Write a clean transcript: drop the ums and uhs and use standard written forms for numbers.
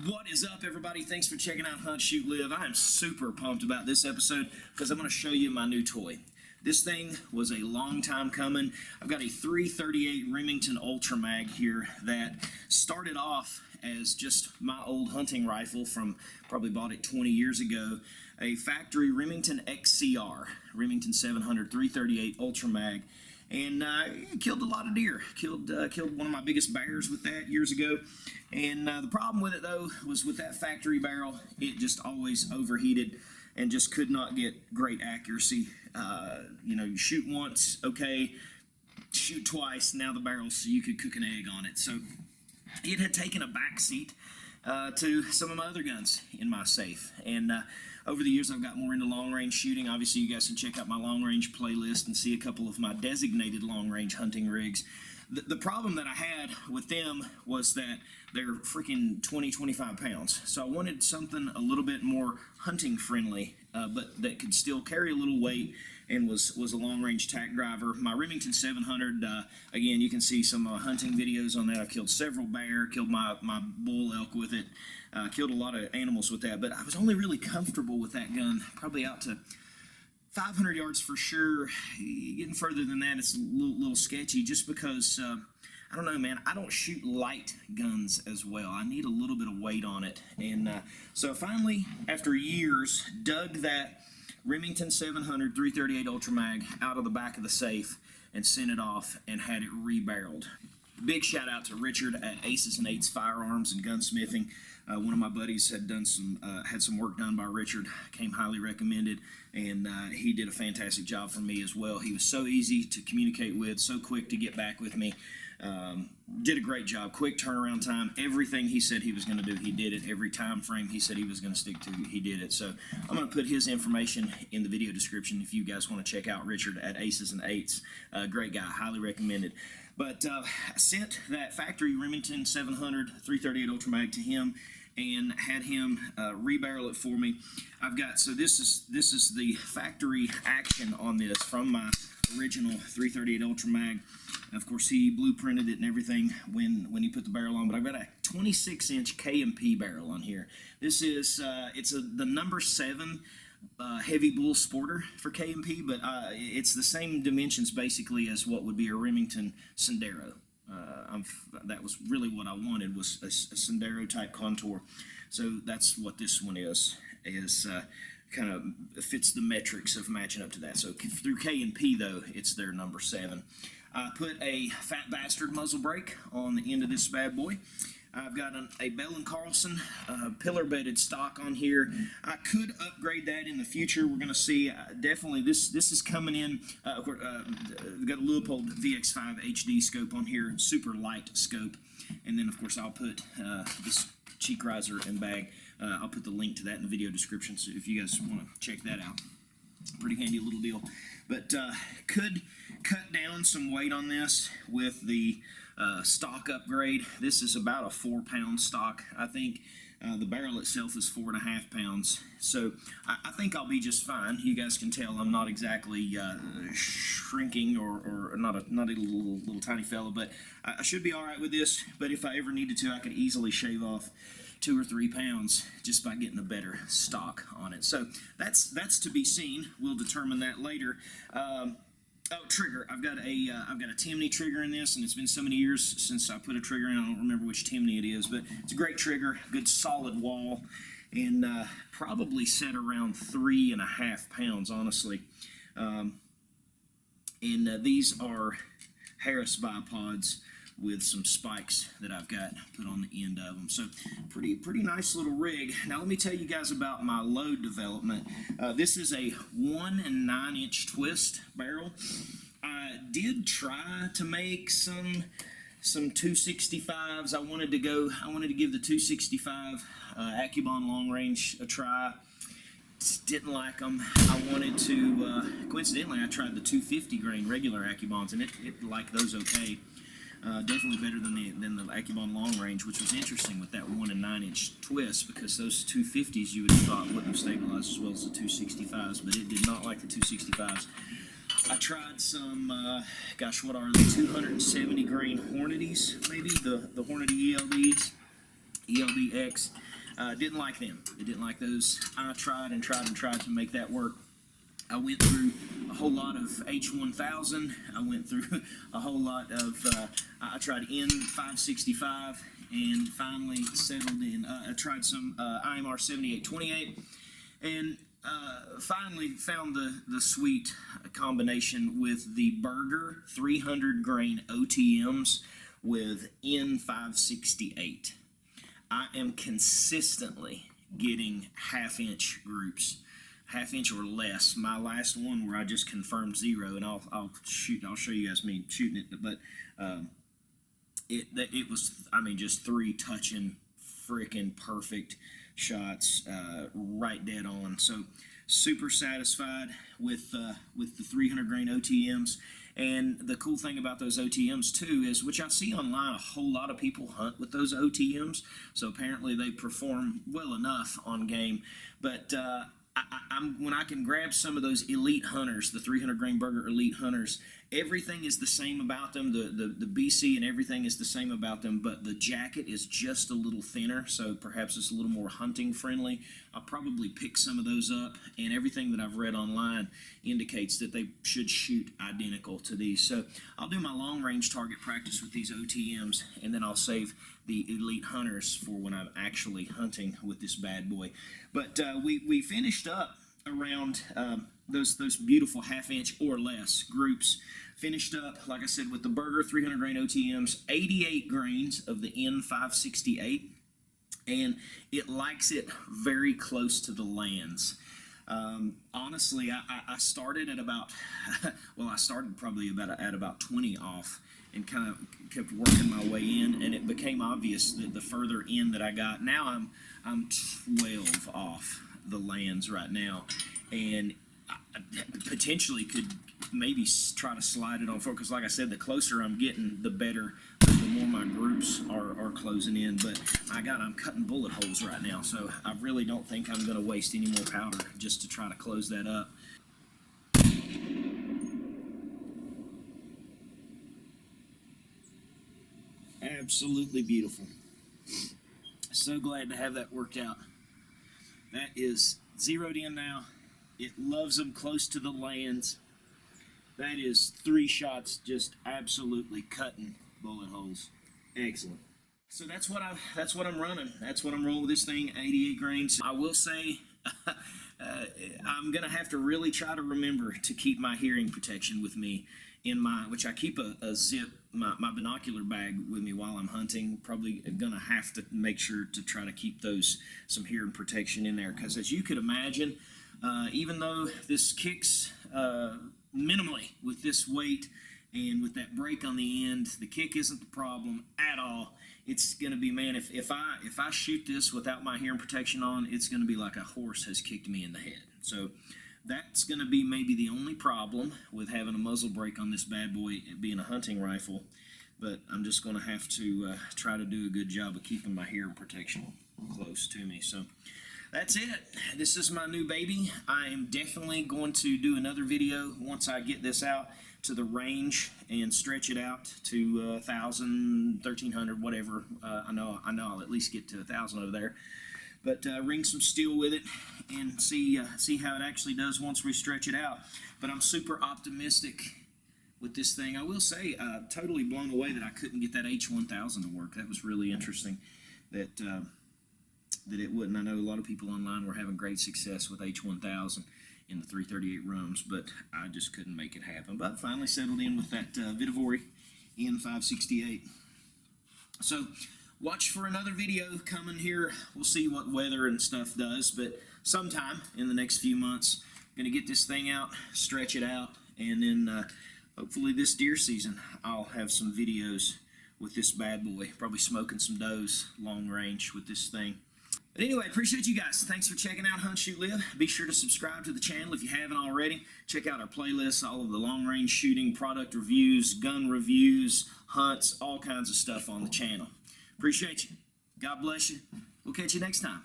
What is up, everybody? Thanks for checking out Hunt, Shoot, Live. I am super pumped about this episode because I'm going to show you my new toy. This thing was a long time coming. I've got a 338 Remington Ultra Mag here that started off as just my old hunting rifle from probably bought it 20 years ago. A factory Remington XCR, Remington 700 338 Ultra Mag. And killed a lot of deer. Killed one of my biggest bears with that years ago. And the problem with it, though, was with that factory barrel, it just always overheated and just could not get great accuracy. You shoot once, okay, shoot twice, now the barrel, so you could cook an egg on it. So it had taken a backseat to some of my other guns in my safe. And over the years, I've got more into long-range shooting. Obviously, you guys can check out my long-range playlist and see a couple of my designated long-range hunting rigs. The problem that I had with them was that they're freaking 20, 25 pounds. So I wanted something a little bit more hunting-friendly, but that could still carry a little weight and was a long-range tack driver. My Remington 700, again, you can see some hunting videos on that. I've killed several bear, killed my bull elk with it, killed a lot of animals with that, but I was only really comfortable with that gun, probably out to 500 yards for sure. Getting further than that, it's a little sketchy just because, I don't know, man, I don't shoot light guns as well. I need a little bit of weight on it. And so finally, after years, dug that Remington 700 338 Ultra Mag out of the back of the safe and sent it off and had it rebarreled. Big shout out to Richard at Aces and Eights Firearms and Gunsmithing. One of my buddies had done had some work done by Richard, came highly recommended, and he did a fantastic job for me as well. He was so easy to communicate with, so quick to get back with me. Did a great job, quick turnaround time. Everything he said he was going to do, he did it. Every time frame he said he was going to stick to, he did it. So I'm going to put his information in the video description if you guys want to check out Richard at Aces and Eights. Great guy, highly recommended. But I sent that factory Remington 700 338 Ultra Mag to him and had him rebarrel it for me. So this is the factory action on this from my original 338 Ultra Mag. Of course, he blueprinted it and everything when he put the barrel on, but I've got a 26-inch K&P barrel on here. This is the number 7 heavy bull sporter for K&P, but it's the same dimensions basically as what would be a Remington Sendero. That was really what I wanted, was a Sendero type contour. So that's what this one is kind of fits the metrics of matching up to that. So through K&P though, it's their number 7. I put a Fat Bastard muzzle brake on the end of this bad boy. I've got a Bell & Carlson pillar bedded stock on here. I could upgrade that in the future. We're going to see. Definitely this is coming in. We've got a Leupold VX5 HD scope on here, super light scope. And then of course I'll put this cheek riser and bag. I'll put the link to that in the video description, so if you guys want to check that out. Pretty handy little deal. But could cut down some weight on this with the stock upgrade. This is about a 4-pound stock, I think. The barrel itself is 4.5 pounds, so I think I'll be just fine. You guys can tell I'm not exactly shrinking or not a little tiny fella, but I should be all right with this. But if I ever needed to, I could easily shave off 2 or 3 pounds just by getting a better stock on it. So that's to be seen. We'll determine that later. Oh, trigger. I've got a Timney trigger in this, and it's been so many years since I put a trigger in. I don't remember which Timney it is, but it's a great trigger, good solid wall, and probably set around 3.5 pounds, honestly. And these are Harris bipods with some spikes that I've got put on the end of them. So pretty nice little rig. Now let me tell you guys about my load development. This is a 1 9-inch twist barrel. I did try to make some 265s. I wanted to give the 265 Accubon long range a try. Just didn't like them. I wanted to, coincidentally, I tried the 250 grain regular Accubons, and it liked those okay. Definitely better than the Accubon long range, which was interesting with that 1 9-inch twist, because those 250s you would have thought wouldn't have stabilized as well as the 265s, but it did not like the 265s. I tried some, gosh, what are the 270 grain Hornady's, maybe the Hornady ELDs, ELD-X, Didn't like them. It didn't like those. I tried and tried and tried to make that work. I went through a whole lot of H1000. I went through a whole lot of, I tried N565 and finally settled in, I tried some IMR 7828 and finally found the sweet combination with the Berger 300 grain OTMs with N568. I am consistently getting half-inch groups, half-inch or less. My last one where I just confirmed 0, and I'll show you guys me shooting it, but it was, I mean, just 3 touching freaking perfect shots, right dead on. So super satisfied with the 300 grain OTMs. And the cool thing about those OTMs too is, which I see online, a whole lot of people hunt with those OTMs. So apparently they perform well enough on game. But when I can grab some of those elite hunters, the 300 grain Berger elite hunters, everything is the same about them. The BC and everything is the same about them, but the jacket is just a little thinner, so perhaps it's a little more hunting friendly. I'll probably pick some of those up, and everything that I've read online indicates that they should shoot identical to these. So I'll do my long range target practice with these OTMs, and then I'll save the elite hunters for when I'm actually hunting with this bad boy. But we finished up around those beautiful half-inch or less groups. Finished up, like I said, with the Berger 300 grain OTMs, 88 grains of the N568, and it likes it very close to the lands. Honestly, I started at about, well, I started probably at about 20 off, and kind of kept working my way in, and it became obvious that the further in that I got, now I'm 12 off the lands right now, and I potentially could maybe try to slide it on forward, because like I said, the closer I'm getting, the better, the more my groups are closing in. But I'm cutting bullet holes right now, so I really don't think I'm going to waste any more powder just to try to close that up. Absolutely beautiful. So glad to have that worked out. That is zeroed in now. It loves them close to the lands. That is 3 shots just absolutely cutting bullet holes. Excellent. So that's what I'm running. That's what I'm rolling with this thing, 88 grains. I will say I'm gonna have to really try to remember to keep my hearing protection with me in my, which I keep a zip, my binocular bag with me while I'm hunting. Probably gonna have to make sure to try to keep some hearing protection in there, because as you could imagine, even though this kicks minimally with this weight and with that break on the end, the kick isn't the problem at all. It's gonna be, man, if I shoot this without my hearing protection on, it's gonna be like a horse has kicked me in the head. So that's going to be maybe the only problem with having a muzzle brake on this bad boy, being a hunting rifle. But I'm just going to have to try to do a good job of keeping my hearing protection close to me. So that's it. This is my new baby. I am definitely going to do another video once I get this out to the range and stretch it out to 1,000, 1,300, whatever. I know I'll at least get to 1,000 over there. But ring some steel with it and see how it actually does once we stretch it out. But I'm super optimistic with this thing. I will say, totally blown away that I couldn't get that H1000 to work. That was really interesting that it wouldn't. I know a lot of people online were having great success with H1000 in the 338 rums, but I just couldn't make it happen. But finally settled in with that Vihtavuori N568. So watch for another video coming here. We'll see what weather and stuff does, but sometime in the next few months, I'm going to get this thing out, stretch it out, and then hopefully this deer season I'll have some videos with this bad boy, probably smoking some does long range with this thing. But anyway, appreciate you guys. Thanks for checking out Hunt, Shoot, Live. Be sure to subscribe to the channel if you haven't already. Check out our playlists, all of the long-range shooting, product reviews, gun reviews, hunts, all kinds of stuff on the channel. Appreciate you. God bless you. We'll catch you next time.